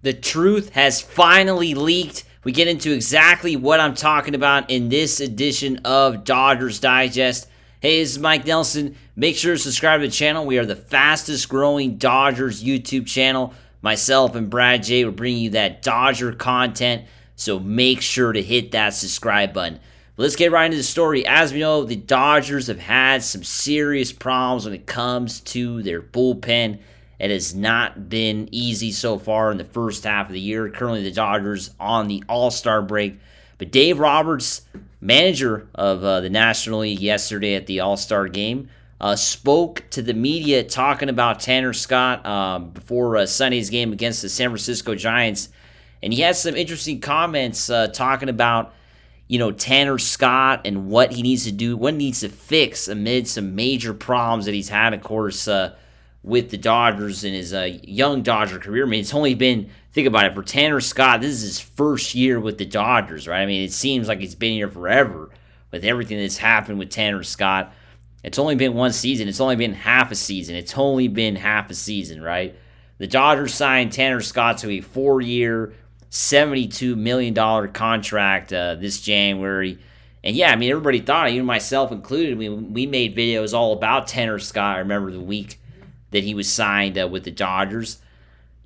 The truth has finally leaked. We get into exactly what I'm talking about in this edition of Dodgers Digest. Hey, this is Mike Nelson. Make sure to subscribe to the channel. We are the fastest growing Dodgers YouTube channel. Myself and Brad J will bring you that Dodger content, so make sure to hit that subscribe button. But let's get right into the story. As we know, the Dodgers have had some serious problems when it comes to their bullpen. It has not been easy so far in the first half of the year. Currently, the Dodgers on the All-Star break. But Dave Roberts, manager of the National League yesterday at the All-Star game, spoke to the media talking about Tanner Scott before Sunday's game against the San Francisco Giants. And he had some interesting comments talking about, Tanner Scott and what he needs to do, what he needs to fix amid some major problems that he's had, of course, with the Dodgers in his young Dodger career. I mean, it's only been, think about it, for Tanner Scott, this is his first year with the Dodgers, right? I mean, it seems like he's been here forever with everything that's happened with Tanner Scott. It's only been one season. It's only been half a season. It's only been half a season, right? The Dodgers signed Tanner Scott to a 4-year, $72 million contract this January. And yeah, I mean, everybody thought, even myself included, we made videos all about Tanner Scott. I remember the week that he was signed with the Dodgers,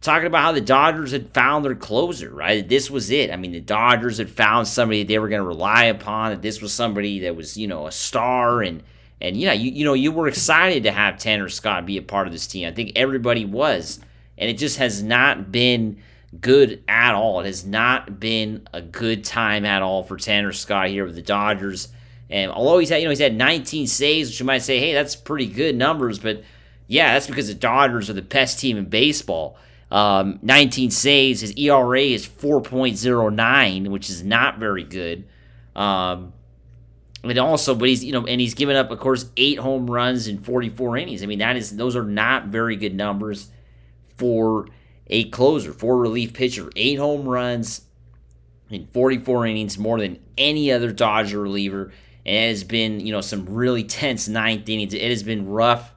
talking about how the Dodgers had found their closer, right? This was it. I mean, the Dodgers had found somebody that they were going to rely upon, that this was somebody that was, a star, and you were excited to have Tanner Scott be a part of this team. I think everybody was, and it just has not been good at all. It has not been a good time at all for Tanner Scott here with the Dodgers. And although he's had 19 saves, which you might say, hey, that's pretty good numbers, but yeah, that's because the Dodgers are the best team in baseball. 19 saves. His ERA is 4.09, which is not very good. But he's given up, of course, 8 home runs in 44 innings. I mean, those are not very good numbers for a closer, for a relief pitcher. 8 home runs in 44 innings, more than any other Dodger reliever. And it has been, some really tense ninth innings. It has been rough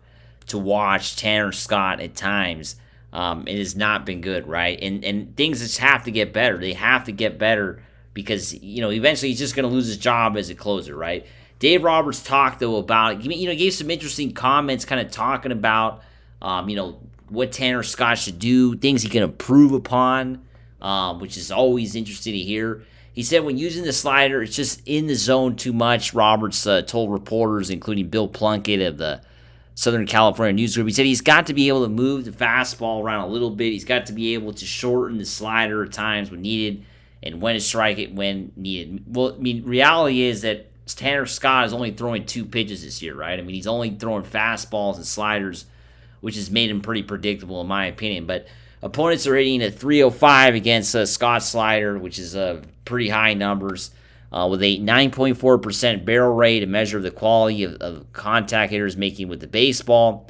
to watch Tanner Scott at times. It has not been good, right? And things just have to get better. They have to get better because, eventually he's just going to lose his job as a closer, right? Dave Roberts talked, though, about, gave some interesting comments kind of talking about, what Tanner Scott should do, things he can improve upon, which is always interesting to hear. He said when using the slider, it's just in the zone too much. Roberts told reporters, including Bill Plunkett of the Southern California News Group, he said he's got to be able to move the fastball around a little bit. He's got to be able to shorten the slider at times when needed and when to strike it when needed. Well, I mean, reality is that Tanner Scott is only throwing 2 pitches this year, right? I mean, he's only throwing fastballs and sliders, which has made him pretty predictable in my opinion. But opponents are hitting a 305 against Scott's slider, which is pretty high numbers. With a 9.4% barrel rate, a measure of the quality of contact hitters making with the baseball.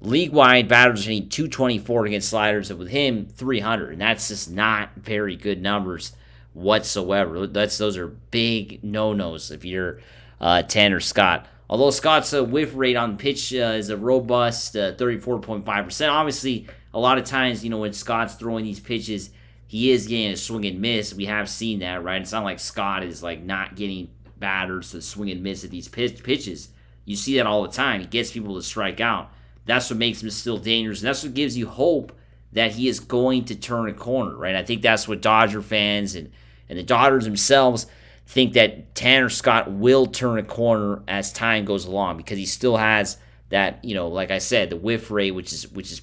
League-wide, batters are hitting 224 against sliders, and with him, 300. And that's just not very good numbers whatsoever. Those are big no-nos if you're Tanner Scott. Although Scott's whiff rate on pitch is a robust 34.5%. Obviously, a lot of times, when Scott's throwing these pitches, he is getting a swing and miss. We have seen that, right? It's not like Scott is not getting batters to swing and miss at these pitches. You see that all the time. He gets people to strike out. That's what makes him still dangerous. And that's what gives you hope that he is going to turn a corner, right? I think that's what Dodger fans and the Dodgers themselves think, that Tanner Scott will turn a corner as time goes along, because he still has that, like I said, the whiff rate, which is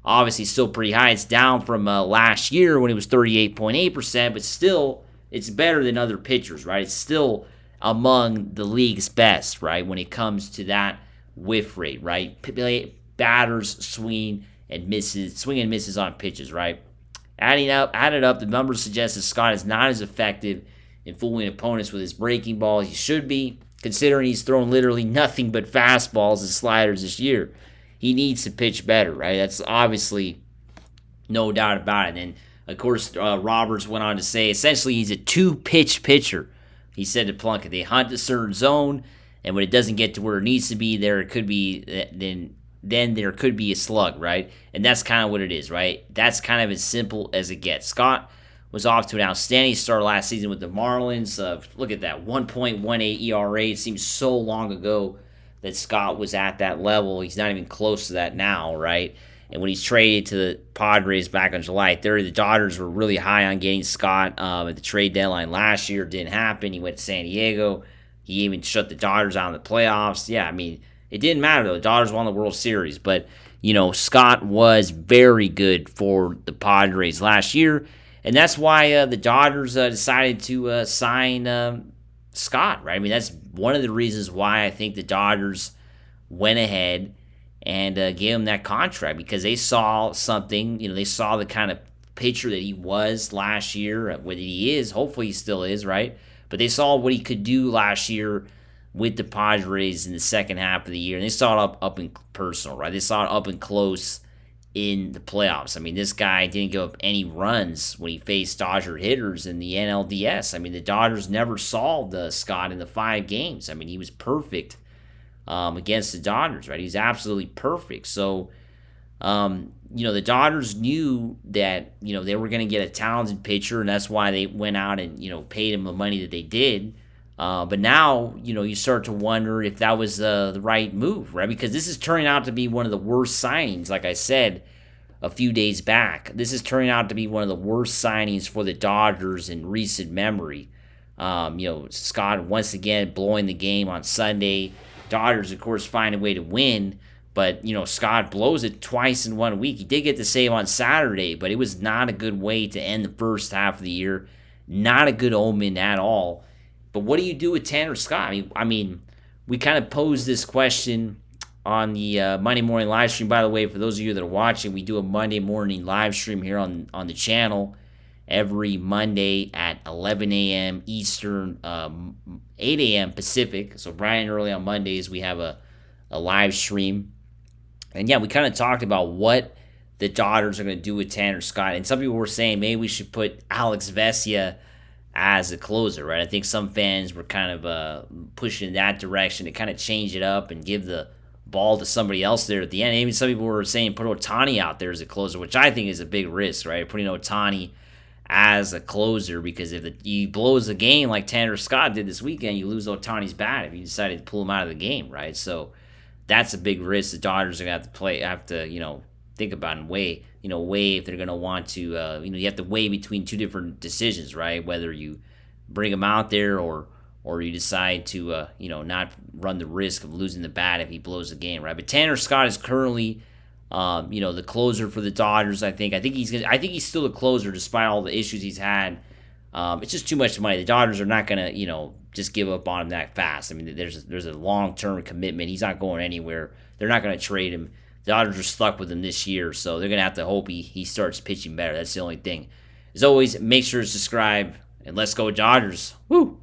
obviously still pretty high. It's down from last year when it was 38.8%, but still, it's better than other pitchers, right? It's still among the league's best, right, when it comes to that whiff rate, right? Batters swing and misses on pitches, right? Added up, the numbers suggest that Scott is not as effective in fooling opponents with his breaking ball as he should be, considering he's thrown literally nothing but fastballs and sliders this year. He needs to pitch better, right? That's obviously no doubt about it. And, of course, Roberts went on to say, essentially, he's a 2-pitch pitcher. He said to Plunkett, they hunt a certain zone, and when it doesn't get to where it needs to be, there it could be, then then there could be a slug, right? And that's kind of what it is, right? That's kind of as simple as it gets. Scott was off to an outstanding start last season with the Marlins. Look at that, 1.18 ERA. It seems so long ago that Scott was at that level. He's not even close to that now, right? And when he's traded to the Padres back on July 30th, the Dodgers were really high on getting Scott at the trade deadline last year. It didn't happen. He went to San Diego. He even shut the Dodgers out in the playoffs. Yeah, I mean, it didn't matter, though. The Dodgers won the World Series. But, Scott was very good for the Padres last year. And that's why the Dodgers decided to sign Scott, right? I mean, that's one of the reasons why I think the Dodgers went ahead and gave him that contract, because they saw something. They saw the kind of pitcher that he was last year, what he is. Hopefully he still is, right? But they saw what he could do last year with the Padres in the second half of the year, and they saw it up and personal, right? They saw it up and close in the playoffs. I mean, this guy didn't give up any runs when he faced Dodger hitters in the NLDS. I mean, the Dodgers never solved Scott in the 5 games. I mean, he was perfect against the Dodgers, right? He's absolutely perfect. So, the Dodgers knew that, they were going to get a talented pitcher, and that's why they went out and, paid him the money that they did. But now, you start to wonder if that was the right move, right? Because this is turning out to be one of the worst signings, like I said a few days back. This is turning out to be one of the worst signings for the Dodgers in recent memory. Scott once again blowing the game on Sunday. Dodgers, of course, find a way to win, but, Scott blows it twice in 1 week. He did get the save on Saturday, but it was not a good way to end the first half of the year. Not a good omen at all. But what do you do with Tanner Scott? I mean, we kind of posed this question on the Monday morning live stream. By the way, for those of you that are watching, we do a Monday morning live stream here on the channel every Monday at 11 a.m. Eastern, 8 a.m. Pacific. So bright and early on Mondays, we have a live stream. And yeah, we kind of talked about what the Dodgers are going to do with Tanner Scott. And some people were saying maybe we should put Alex Vesia as a closer, right? I think some fans were kind of pushing in that direction to kind of change it up and give the ball to somebody else there at the end. Even some people were saying put Ohtani out there as a closer, which I think is a big risk, right? Putting Ohtani as a closer, because if he blows the game like Tanner Scott did this weekend, you lose Ohtani's bat if you decided to pull him out of the game, right? So that's a big risk the Dodgers are going to have to think about and weigh if they're going to want to, you have to weigh between two different decisions, right? Whether you bring him out there or you decide to, not run the risk of losing the bat if he blows the game, right? But Tanner Scott is currently, the closer for the Dodgers. I think he's still the closer despite all the issues he's had. It's just too much money. The Dodgers are not going to, just give up on him that fast. I mean, there's a long-term commitment. He's not going anywhere. They're not going to trade him. The Dodgers are stuck with him this year, so they're going to have to hope he starts pitching better. That's the only thing. As always, make sure to subscribe, and let's go Dodgers. Woo!